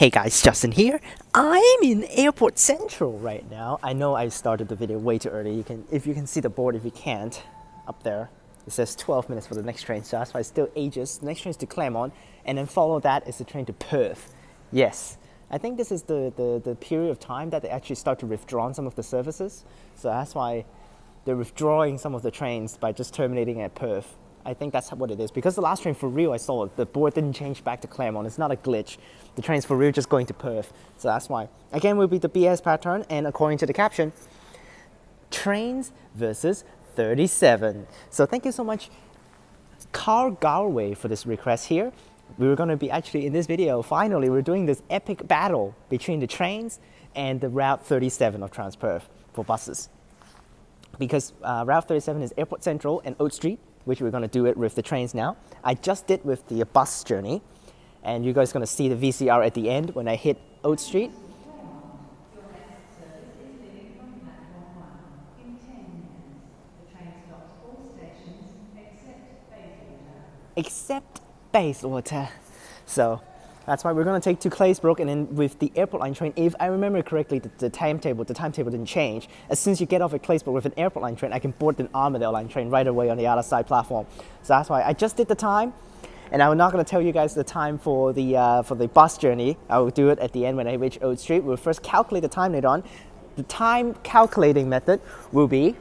Hey guys, Justin here. I'm in Airport Central right now. I know I started the video way too early. If you can see the board, if you can't, up there, it says 12 minutes for the next train, so that's why it still ages. The next train is to Claremont, and then follow that is the train to Perth. Yes, I think this is the period of time that they actually start to withdraw some of the services. So that's why they're withdrawing some of the trains by just terminating at Perth. I think that's what it is. Because the last train for real I saw, the board didn't change back to Claremont. It's not a glitch. The train's for real just going to Perth. So that's why. Again, will be the BS pattern, and according to the caption, trains versus 37. So thank you so much, Carl Galway, for this request here. We were going to be actually in this video, finally, we're doing this epic battle between the trains and the Route 37 of Transperth for buses. Because Route 37 is Airport Central and Oat Street, which we're going to do it with the trains now. I just did with the bus journey, and you guys are going to see the VCR at the end when I hit Oat Street. Except Bayswater. So that's why we're going to take to Claysbrook, and then with the airport line train, if I remember correctly, the timetable didn't change. As soon as you get off at Claysbrook with an airport line train, I can board an Armadale line train right away on the other side platform. So that's why I just did the time, and I'm not going to tell you guys the time for the bus journey. I will do it at the end when I reach Oat Street. We'll first calculate the time later on. The time calculating method will be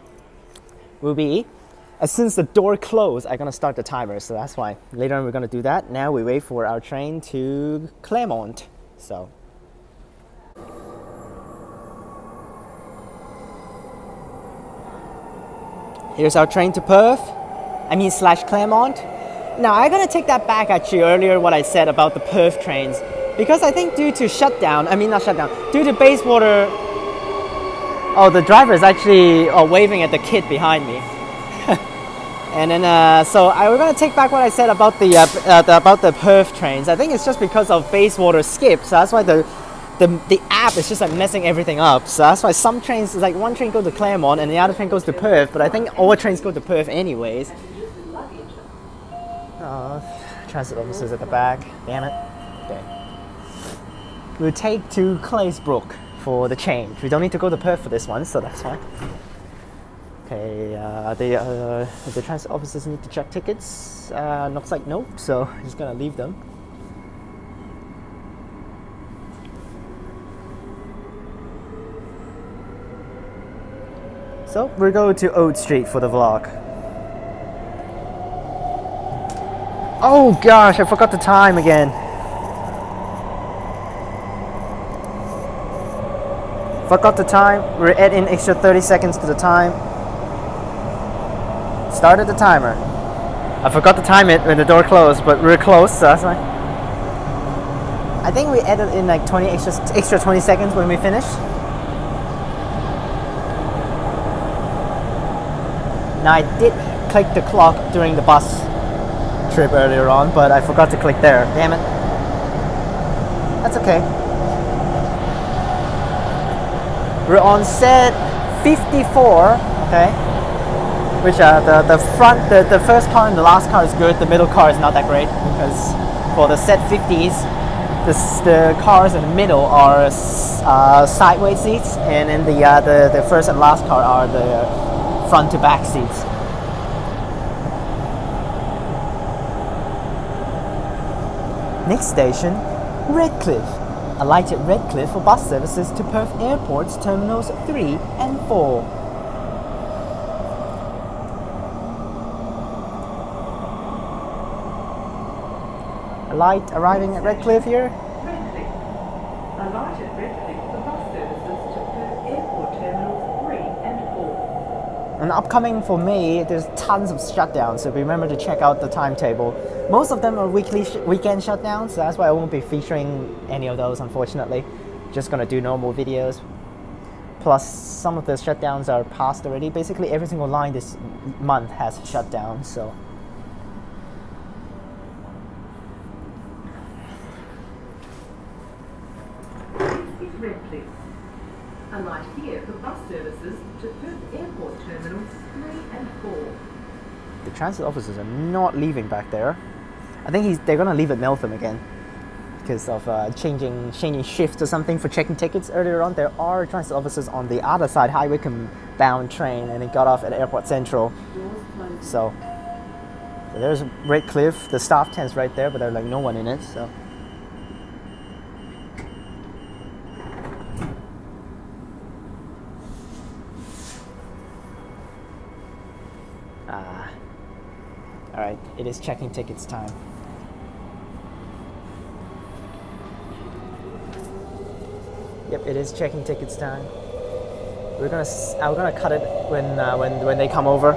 as soon as the door closes, I'm going to start the timer, so that's why. Later on we're going to do that. Now we wait for our train to Claremont. So here's our train to Perth, / Claremont. Now I'm going to take that back actually earlier what I said about the Perth trains, because I think due to due to Bayswater, oh, the driver is actually waving at the kid behind me. And then, so we're going to take back what I said about the Perth trains. I think it's just because of Bayswater skip, so that's why the app is just like messing everything up. So that's why some trains, like one train goes to Claremont and the other train goes to Perth, but I think all trains go to Perth anyways. Oh, transit officers at the back, damn it. Okay. We'll take to Claysbrook for the change. We don't need to go to Perth for this one, so that's fine. Okay, the transit officers need to check tickets. Looks like nope, so I'm just gonna leave them. So we're going to Oat Street for the vlog. Oh gosh, I forgot the time again. Forgot the time. We're adding extra 30 seconds to the time. Started the timer. I forgot to time it when the door closed, but we're close, so that's fine. I think we added in like extra 20 seconds when we finish. Now I did click the clock during the bus trip earlier on, but I forgot to click there. Damn it. That's okay. We're on set 54, okay? Which the first car and the last car is good. The middle car is not that great, because for the set 50s, the cars in the middle are sideways seats, and then the first and last car are the front to back seats. Next station, Redcliffe. Alight at Redcliffe for bus services to Perth Airport's Terminals 3 and 4. Alight arriving at Redcliffe here. Redcliffe. Alight at Redcliffe for bus services to Perth Airport Terminals 3 and 4. And upcoming for May, there's tons of shutdowns, so remember to check out the timetable. Most of them are weekend shutdowns, so that's why I won't be featuring any of those, unfortunately. Just gonna do normal videos. Plus, some of the shutdowns are passed already. Basically, every single line this month has shut down, so. Redcliffe. Alight here for bus services to Perth Airport Terminals 3 and 4. The transit officers are not leaving back there. I think they're gonna leave at Meltham again. because of changing shifts or something for checking tickets earlier on. There are transit officers on the other side, High Wycombe bound train, and it got off at Airport Central. So there's Redcliffe, the staff tent's right there, but there's like no one in it. So all right, it is checking tickets time. Yep, it is checking tickets time. I'm gonna cut it when they come over.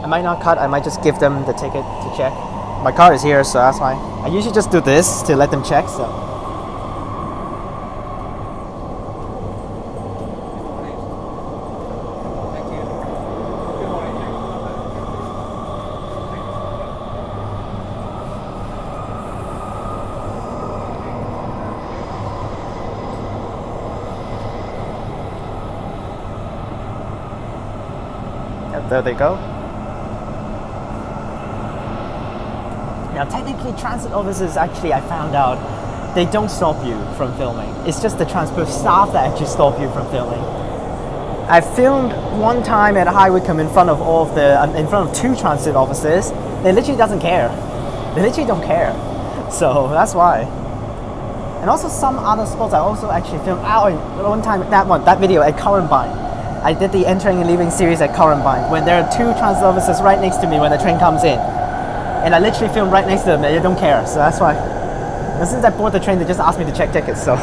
I might not cut. I might just give them the ticket to check. My card is here, so that's why. I usually just do this to let them check. So. There they go. Now technically transit officers, actually I found out, they don't stop you from filming. It's just the transport staff that actually stop you from filming. I filmed one time at High Wycombe in front of two transit officers. They literally doesn't care. They literally don't care. So that's why. And also some other spots I also actually filmed out one time, that video at Currambine. I did the entering and leaving series at Currambine when there are two transit officers right next to me when the train comes in. And I literally filmed right next to them and they don't care, so that's why. And since I boarded the train, they just asked me to check tickets, so.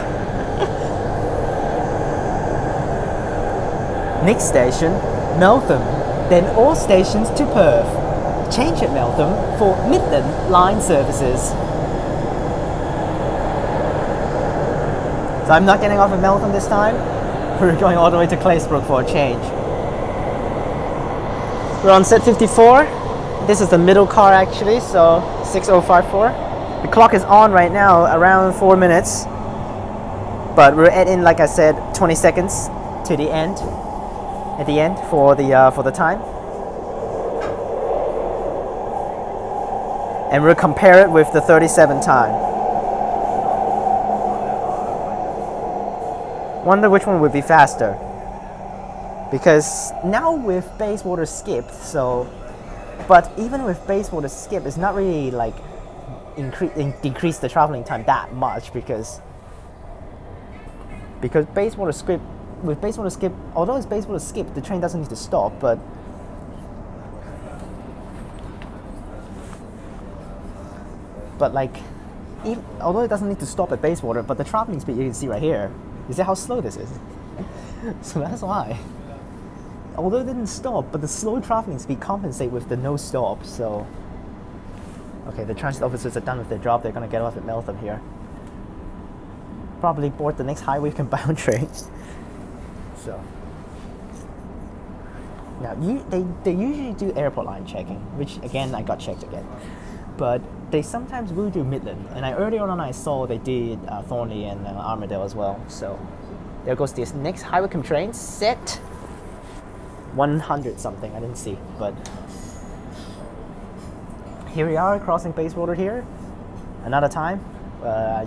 Next station, Meltham. Then all stations to Perth. Change at Meltham for Midland line services. So I'm not getting off at Meltham this time. We're going all the way to Claysbrook for a change. We're on set 54. This is the middle car actually, so 6054. The clock is on right now, around 4 minutes. But we're adding, like I said, 20 seconds to the end. At the end for the time. And we'll compare it with the 37 time. Wonder which one would be faster, because now with Bayswater skipped, so, but even with Bayswater skip, it's not really like decrease the traveling time that much, because Bayswater skip, with Bayswater skip, although it's Bayswater skip, the train doesn't need to stop, but like, although it doesn't need to stop at Bayswater, but the traveling speed you can see right here. You see how slow this is? So that's why. Although it didn't stop, but the slow traveling speed compensate with the no stop, so. Okay, the transit officers are done with their job. They're gonna get off at Meltham here. Probably board the next High Wycombe bound train. So. Now, they usually do airport line checking, which again, I got checked again. But they sometimes will do Midland, and earlier on I saw they did Thornley and Armadale as well. So there goes this next High Wycombe train, set 100 something, I didn't see, but here we are crossing Bayswater here, another time.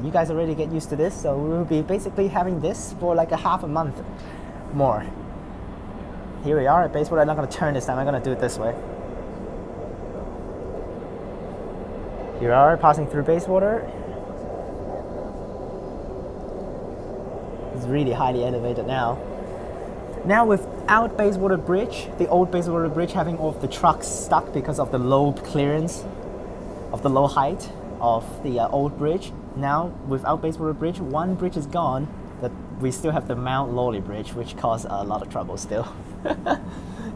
You guys already get used to this, so we'll be basically having this for like a half a month more. Here we are at Bayswater. I'm not going to turn this time, I'm going to do it this way. Here we are passing through Bayswater. It's really highly elevated now. Now without Bayswater Bridge, the old Bayswater Bridge having all of the trucks stuck because of the low clearance, of the low height of the old bridge. Now without Bayswater Bridge, one bridge is gone, but we still have the Mount Lawley Bridge, which caused a lot of trouble still.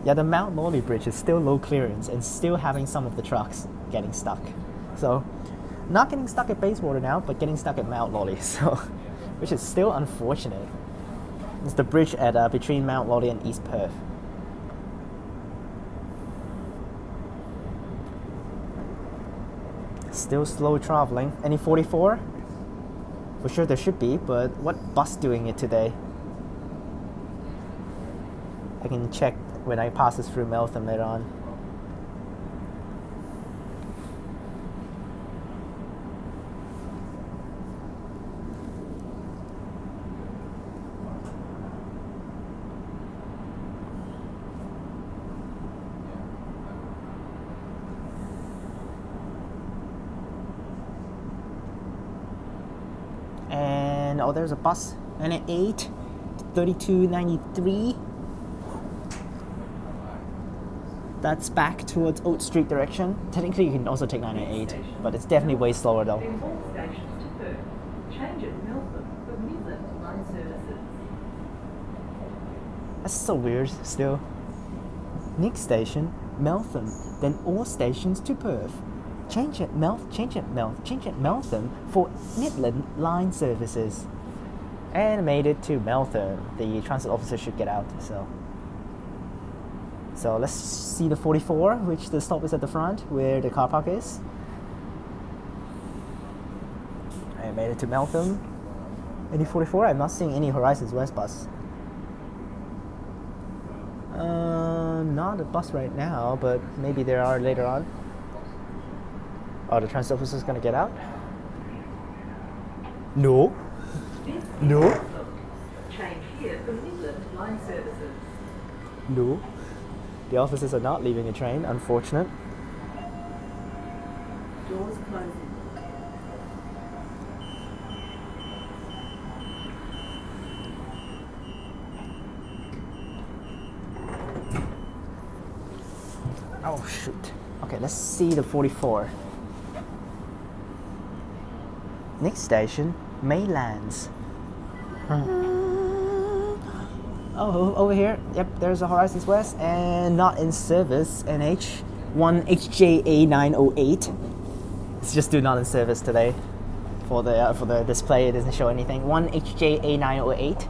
Yeah, the Mount Lawley Bridge is still low clearance and still having some of the trucks getting stuck. So, not getting stuck at Bayswater now, but getting stuck at Mount Lawley, so, which is still unfortunate. It's the bridge at between Mount Lawley and East Perth. Still slow traveling. Any 44? For sure there should be, but what bus doing it today? I can check when I pass this through Meltham later on. oh, there's a bus, 98, 3293. That's back towards Oat Street direction. Technically, you can also take 998, but it's definitely way slower though. Then all stations to Perth. Change at Melbourne for Midland line services. That's so weird still. Next station, Meltham. Then all stations to Perth. Change at Meltham for Midland line services. And made it to Meltham. The transit officer should get out, So let's see the 44, which the stop is at the front, where the car park is. I made it to Meltham. Any 44? I'm not seeing any Horizons West bus. Not a bus right now, but maybe there are later on. Oh, the transit officer is gonna get out? No. No. Change here for Midland line services. No. The officers are not leaving the train, unfortunate. Doors closing. Oh shoot. Okay, let's see the 44. Next station, Maylands. Oh, over here, yep, there's a Horizons West and not in service, NH. 1HJA908. It's just do not in service today. For the display, it doesn't show anything. 1HJA908.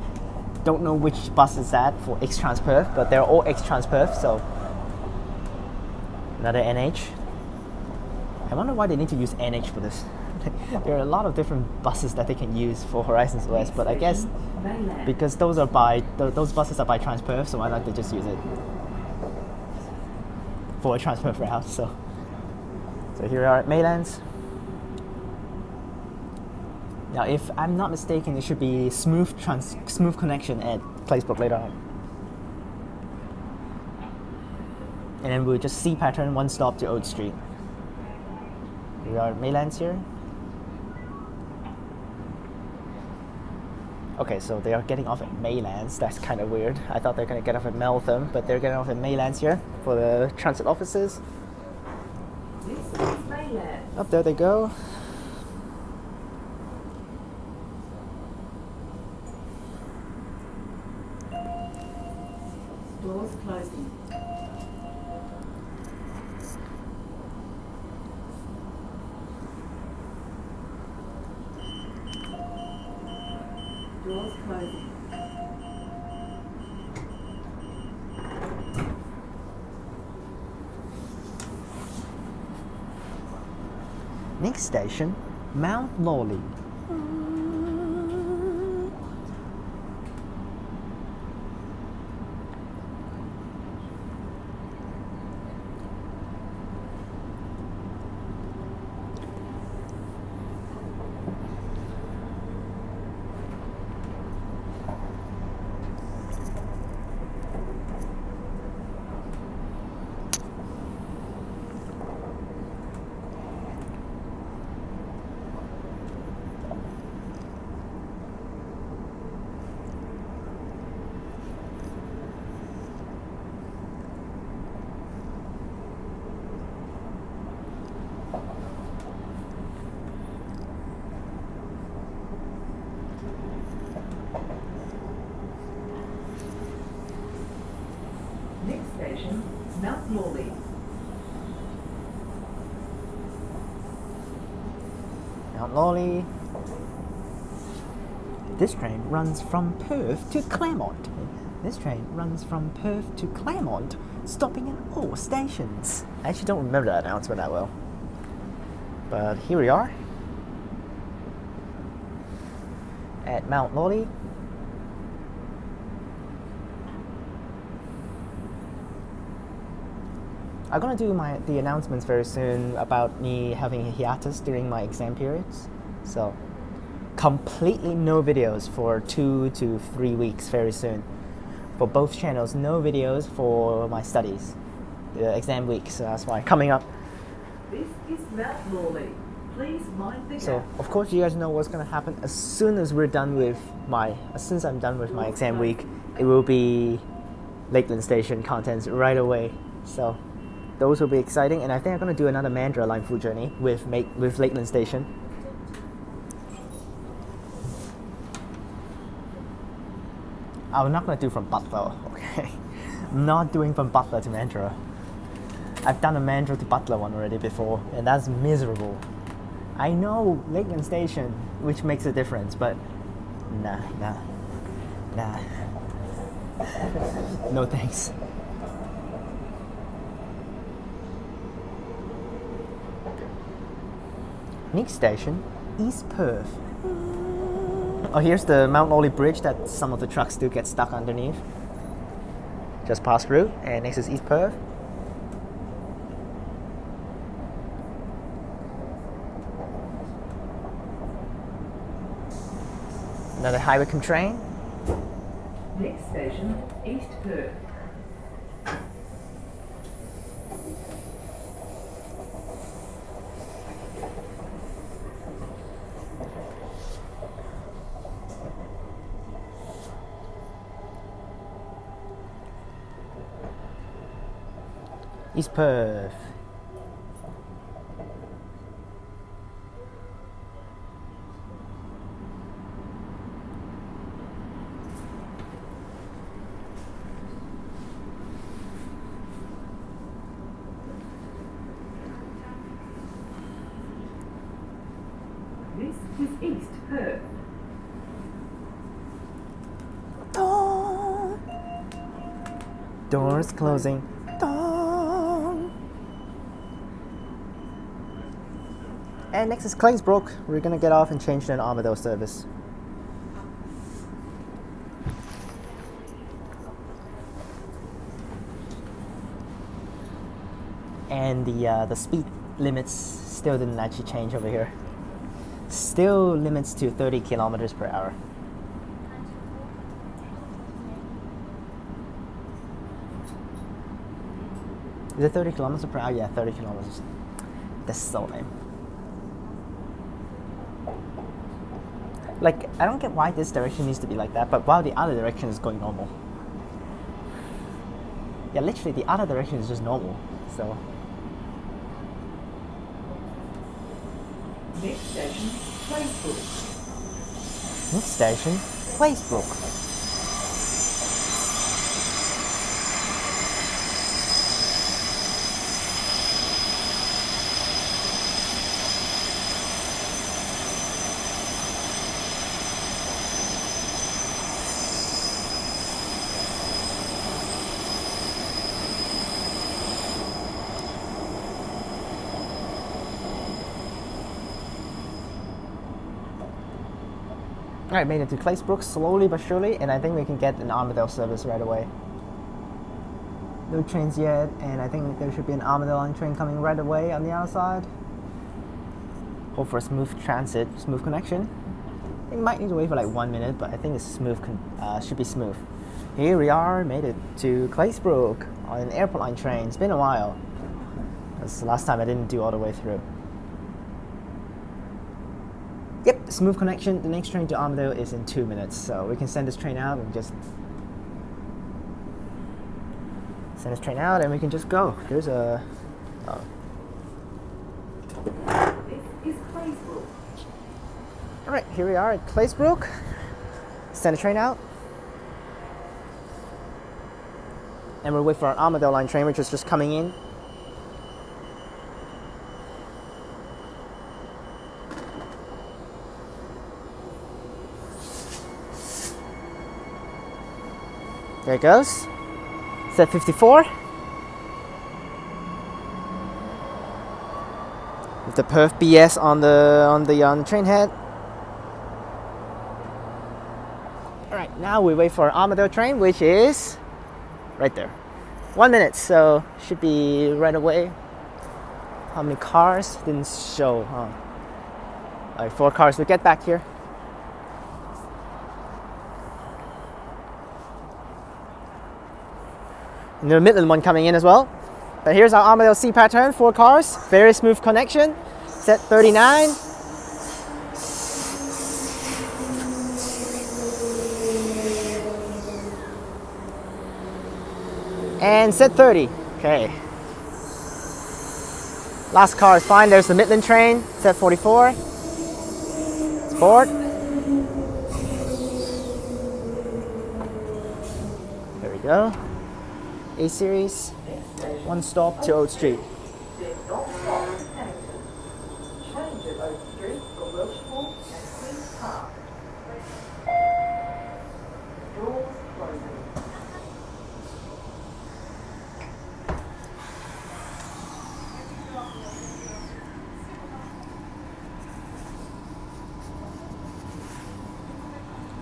Don't know which bus is that for X-Trans Perth, but they're all X-Trans Perth, so another NH. I wonder why they need to use NH for this. There are a lot of different buses that they can use for Horizons West, but I guess because those buses are by Transperth, so why not they just use it for a Transperth route? So here we are at Maylands. Now, if I'm not mistaken, it should be smooth connection at Placebrook later on, and then we'll just see pattern one stop to Oat Street. We are at Maylands here. Okay, so they are getting off at Maylands. That's kind of weird. I thought they're going to get off at Meltham, but they're getting off at Maylands here for the transit offices. This is Maylands. Up there they go. Doors closing. Doors closing. Next station, Mount Lawley. Next station, Mount Lawley. Mount Lawley. This train runs from Perth to Claremont. This train runs from Perth to Claremont, stopping at all stations. I actually don't remember that announcement that well. But here we are at Mount Lawley. I'm gonna do the announcements very soon about me having a hiatus during my exam periods. So completely no videos for 2 to 3 weeks very soon. For both channels, no videos for my studies, the exam week. So that's why coming up. This is Mount Lawley. Please mind the So gap. of course you guys know what's gonna happen as soon as I'm done with my exam week. It will be Lakeland Station contents right away. So those will be exciting, and I think I'm gonna do another Mandurah line food journey with Lakeland Station. I'm not gonna do from Butler, okay? I'm not doing from Butler to Mandurah. I've done a Mandurah to Butler one already before, and that's miserable. I know Lakeland Station, which makes a difference, but nah. No thanks. Next station, East Perth. Oh, here's the Mount Lawley Bridge that some of the trucks still get stuck underneath. Just pass through, and next is East Perth. Another High Wycombe train. Next station, East Perth. East Perth. This is East Perth. Doors closing. And next is Claysbrook. We're gonna get off and change to an Armadale service. And the speed limits still didn't actually change over here. Still limits to 30 kilometers per hour. Is it 30 kilometers per hour? Yeah, 30 kilometers. That's so lame. Like, I don't get why this direction needs to be like that, but while the other direction is going normal. Yeah, literally the other direction is just normal, so. Next station, Claysbrook. Next station, Claysbrook. Alright, made it to Claysbrook slowly but surely, and I think we can get an Armadale service right away. No trains yet, and I think there should be an Armadale line train coming right away on the other side. Hope for a smooth transit, smooth connection. It might need to wait for like 1 minute, but I think it's smooth. Should be smooth. Here we are, made it to Claysbrook on an airport line train. It's been a while. That's the last time I didn't do all the way through. Yep, smooth connection. The next train to Armadale is in 2 minutes, so we can send this train out and just we can just go. There's a. Oh. This is Claysbrook. All right, here we are at Claysbrook. Send the train out, and we'll wait for our Armadale line train, which is just coming in. There it goes. It's at 54. With the Perth BS on the train head. All right, now we wait for our Armadale train, which is right there. 1 minute, so should be right away. How many cars? Didn't show, huh? All right, 4 cars. We'll get back here. And the Midland one coming in as well. But here's our Armadale C pattern, 4 cars, very smooth connection. Set 39. And set 30. Okay. Last car is fine. There's the Midland train. Set 44. It's board. There we go. A series. One stop to Old Street. Change at Oak Street for Welshpool and Queen's Park. Doors closing.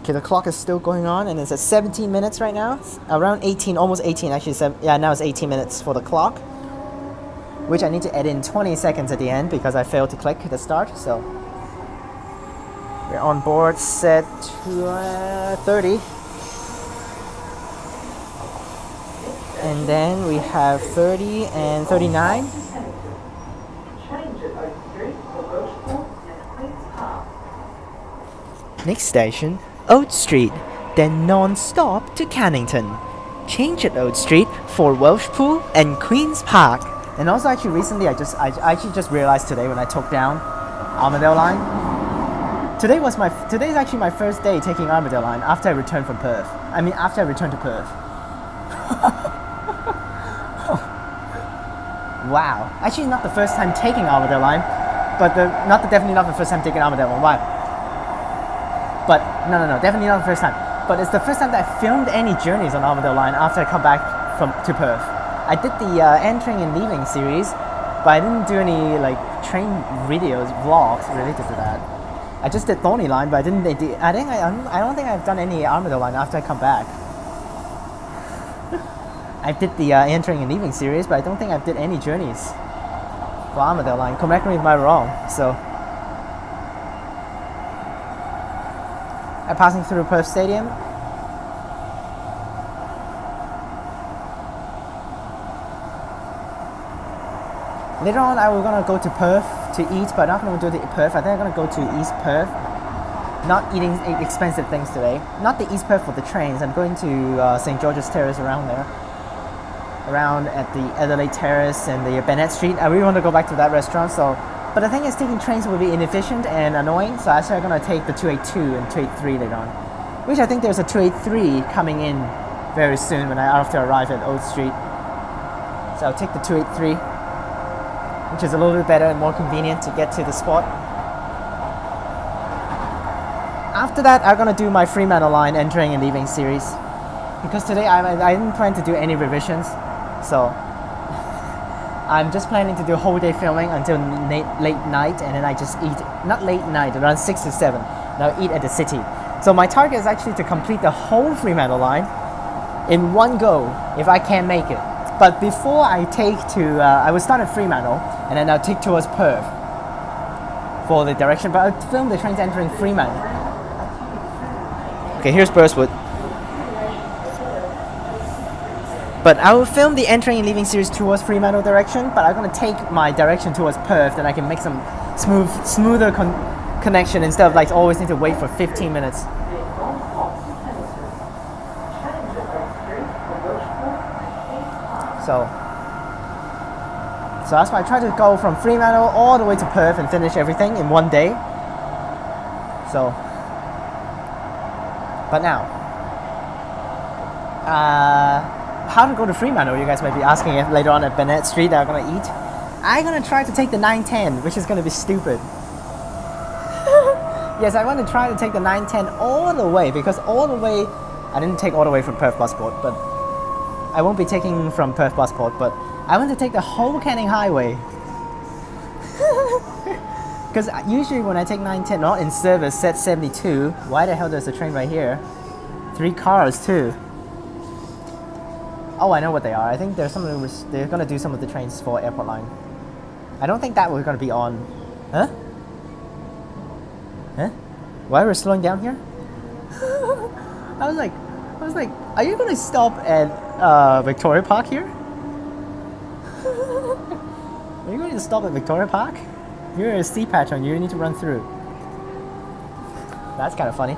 Okay, the clock is still going on and it's at 17 minutes right now. Around 18, almost 18 actually. Yeah, now it's 18 minutes for the clock. Which I need to add in 20 seconds at the end because I failed to click the start. So we're on board set to 30. And then we have 30 and 39. Change at Oak Street for Welshpool and Queen's Park. Next station, Old Street, then non-stop to Cannington. Change at Old Street for Welshpool and Queen's Park. And also actually recently I actually just realized today when I took down Armadale Line. Today's actually my first day taking Armadale Line after I returned from Perth. I mean after I returned to Perth. Wow. Actually not the first time taking Armadale Line, but definitely not the first time taking Armadale Line. Why? But no, definitely not the first time. But it's the first time that I filmed any journeys on Armadale Line after I come back to Perth. I did the entering and leaving series, but I didn't do any like train videos, vlogs related to that. I just did Thorney Line, but I don't think I've done any Armadale Line after I come back. I did the entering and leaving series, but I don't think I did any journeys for Armadale Line. Correct me if I'm wrong. So I'm passing through Perth Stadium. Later on, I was gonna go to Perth to eat, but I'm not gonna do the Perth. I think I'm gonna go to East Perth. Not eating expensive things today. Not the East Perth for the trains. I'm going to St. George's Terrace around there. Around at the Adelaide Terrace and the Bennett Street. I really want to go back to that restaurant. So, but the thing is, taking trains will be inefficient and annoying. So actually, I'm gonna take the 282 and 283 later on. Which I think there's a 283 coming in very soon when I have to arrive at Old Street. So I'll take the 283. Which is a little bit better and more convenient to get to the spot. After that, I'm gonna do my Fremantle Line entering and leaving series. Because today I didn't plan to do any revisions, so I'm just planning to do whole day filming until late night, and then I just eat, not late night, around 6 to 7, and I'll eat at the city. So my target is actually to complete the whole Fremantle Line in one go, if I can make it. But before I take to, I will start at Fremantle, and then I'll take towards Perth for the direction, but I'll film the trains entering Fremantle. Okay, here's Burswood. But I will film the entering and leaving series towards Fremantle direction, but I'm going to take my direction towards Perth, then I can make some smoother connection instead of like always need to wait for 15 minutes. So that's why I try to go from Fremantle all the way to Perth and finish everything in one day. So, but now, how to go to Fremantle, you guys might be asking if later on at Bennett Street I'm going to eat. I'm going to try to take the 910, which is going to be stupid. Yes, I want to try to take the 910 all the way, because all the way, I didn't take all the way from Perth Busport, but I won't be taking from Perth Busport, but I want to take the whole Canning Highway. Because usually when I take 910, not in service, set 72, why the hell there's a train right here? 3 cars too. Oh, I know what they are. I think they're they're going to do some of the trains for Airport Line. I don't think that we're going to be on. Huh? Huh? Why are we slowing down here? I was like, are you going to stop at Victoria Park here? Are you going to stop at Victoria Park? You're a sea patron, you need to run through. That's kind of funny.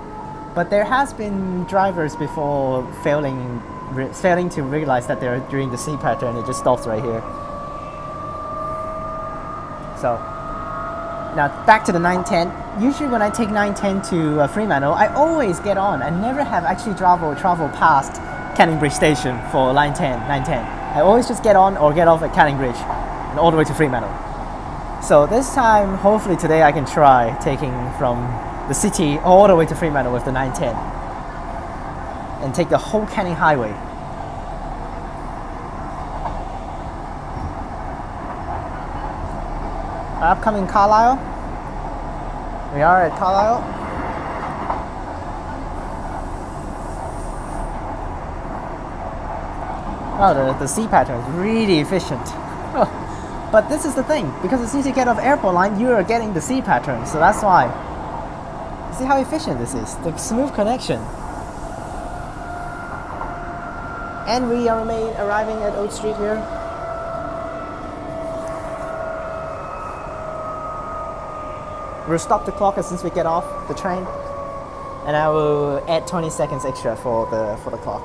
But there has been drivers before failing to realize that they're doing the sea pattern and it just stops right here. So, now back to the 910. Usually when I take 910 to Fremantle, I always get on. I never have actually traveled past Canning Bridge station for 910. I always just get on or get off at Canning Bridge and all the way to Fremantle. So this time, hopefully today I can try taking from the city all the way to Fremantle with the 910 and take the whole Canning Highway. Upcoming Carlisle. We are at Carlisle. Oh, the sea pattern is really efficient. But this is the thing, because as soon as you get off airport line, you are getting the sea pattern, so that's why. See how efficient this is, the smooth connection. And we are arriving at Old Street here. We'll stop the clock as soon as we get off the train, and I will add 20 seconds extra for the clock.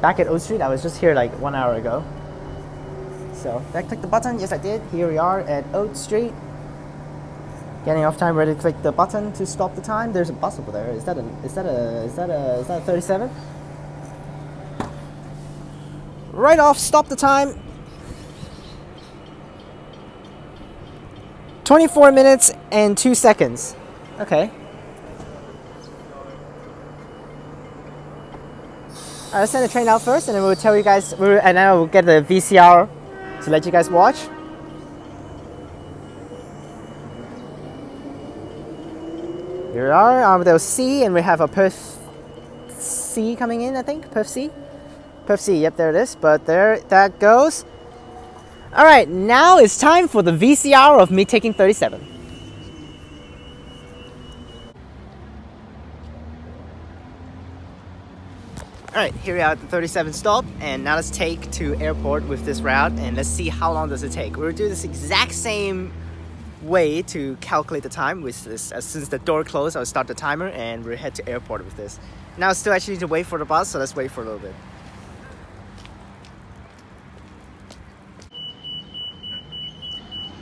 Back at Old Street, I was just here like 1 hour ago. So, did I click the button? Yes, I did. Here we are at Old Street. Getting off time, ready to click the button to stop the time. There's a bus over there. Is that a 37? Right off, stop the time. 24 minutes and 2 seconds. Okay. I'll send the train out first, and then we'll tell you guys, and then I will get the VCR to let you guys watch. Here we are, there's C, and we have a Perth C coming in, I think. Perth C? Perth C, yep, there it is. But there that goes. Alright, now it's time for the VCR of me taking 37. Alright, here we are at the 37 stop, and now let's take to airport with this route, and let's see how long does it take. We'll do this exact same way to calculate the time with this. As soon as the door closes, I'll start the timer, and we'll head to airport with this. Now still actually need to wait for the bus, so let's wait for a little bit.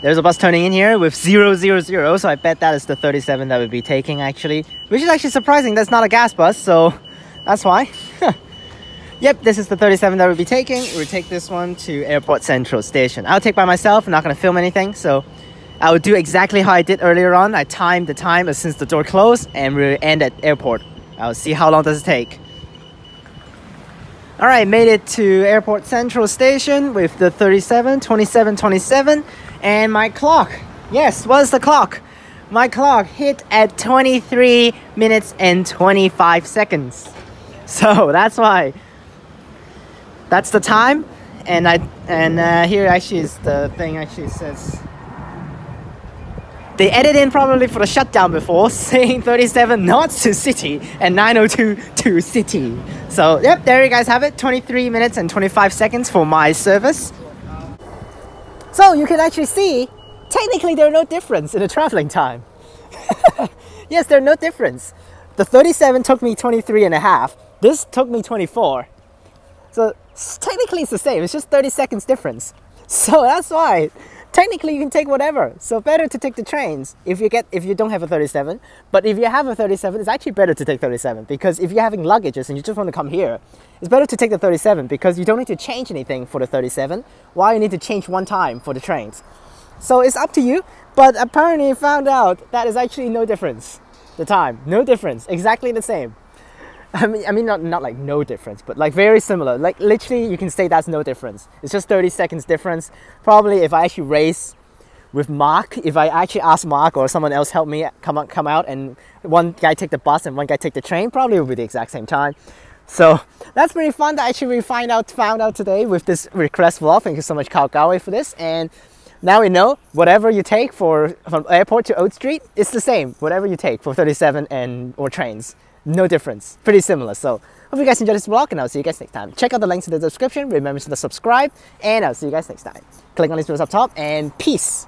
There's a bus turning in here with 000, so I bet that is the 37 that we'll be taking actually. Which is actually surprising, that's not a gas bus, so that's why. Yep, this is the 37 that we'll be taking. We'll take this one to Airport Central Station. I'll take by myself, I'm not going to film anything, so I will do exactly how I did earlier on. I timed the time as soon as the door closed, and we'll end at airport. I'll see how long does it take. Alright, made it to Airport Central Station with the 37, 27, 27, and my clock. Yes, what is the clock? My clock hit at 23 minutes and 25 seconds. So that's why. That's the time, and here actually is the thing. Actually says they added in probably for the shutdown before, saying 37 knots to city and 902 to city. So yep, there you guys have it. 23 minutes and 25 seconds for my service. So you can actually see, technically there are no difference in the traveling time. Yes, there's no difference. The 37 took me 23 and a half. This took me 24. So technically it's the same, it's just 30 seconds difference. So that's why, technically you can take whatever. So better to take the trains if you don't have a 37. But if you have a 37, it's actually better to take 37, because if you're having luggages and you just want to come here, it's better to take the 37 because you don't need to change anything for the 37, while you need to change one time for the trains. So it's up to you, but apparently I found out that is actually no difference. The time, no difference, exactly the same. I mean not like no difference, but like very similar. Like literally you can say that's no difference. It's just 30 seconds difference. Probably if I actually race with Mark, if I actually ask Mark or someone else help me come out and one guy take the bus and one guy take the train, probably it will be the exact same time. So that's pretty fun that I actually found out today with this request vlog. Thank you so much, Kyle Galway, for this. And now we know whatever you take from airport to Oat Street, it's the same. Whatever you take for 37 or trains, no difference. Pretty similar. So hope you guys enjoyed this vlog, and I'll see you guys next time. Check out the links in the description. Remember to subscribe, and I'll see you guys next time. Click on these videos up top, and peace.